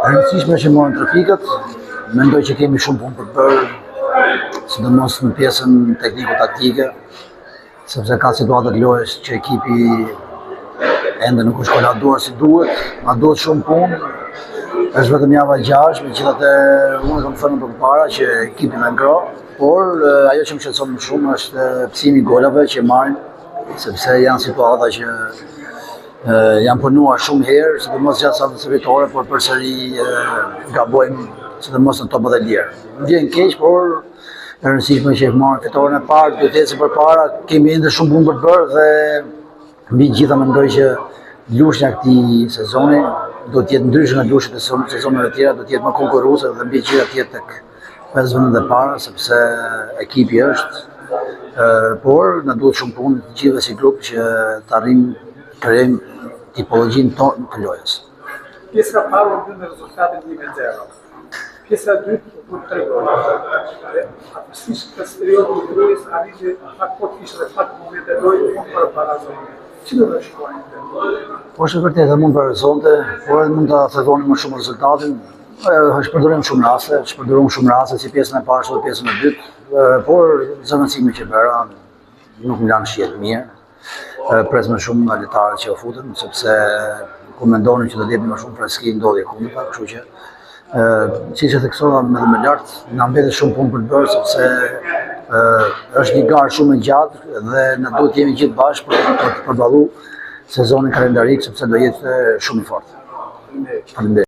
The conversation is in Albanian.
rëndësishme që morën trafikuet, mendoj që kemi shumë punë për të bërë, sidomos në pjesën tekniko-taktike, sepse ka situata të lojës që ekipi ende nuk është koladuar si duhet, ma duhet shumë punë. Është vetëm java 6, megjithatë unë kam thënë përpara që ekipi më ngro, por ajo që më shqetëson më shumë është psimi i golave që marrin, sepse janë situata që janë punuar shumë herë, sidomos gjatë satës së fitore, por përsëri gabojmë, sidomos në topët e lirë. Ndjen keq, por e rëndësishme që e marrë fitoren e parë, duhet të ecim përpara, kemi ende shumë punë për të bërë dhe mbi gjitha mendoj që lushnja e këtij sezoni do të jetë ndryshe nga lushjet e sezoneve të tjera, do të jetë më konkurruese dhe mbi gjitha të jetë tek 5 vendet e para, sepse ekipi është, por na duhet shumë punë të gjithëve si grup që të arrijmë të krijojmë tipologjinë tonë të lojës. Pjesa e parë u bën me rezultatin 1-0. Pjesa e dytë u bën 3 gola. Aftësisht këtë periudhë të lojës arriti pak po kishte dhe pak momente lojë për barazon. Çfarë do të shkojnë? Po është vërtetë mund të horizonte, por edhe mund ta thekoni më shumë rezultatin. Shpërdorim shumë raste, si pjesën e parë ose pjesën e dytë, por zëvendësimi që bëra nuk më lanë shihet mirë. Pres më shumë nga lojtarët që u futën, sepse ku mendonin që do të jepnin më shumë freski ndodhi kundërta, kështu që siç e theksova më lart, na mbetet shumë punë për të bërë, sepse është një garë shumë e gjatë dhe na duhet jemi gjithë bashkë për të përballuar sezonin kalendarik, sepse do jetë shumë i fortë. Faleminderit.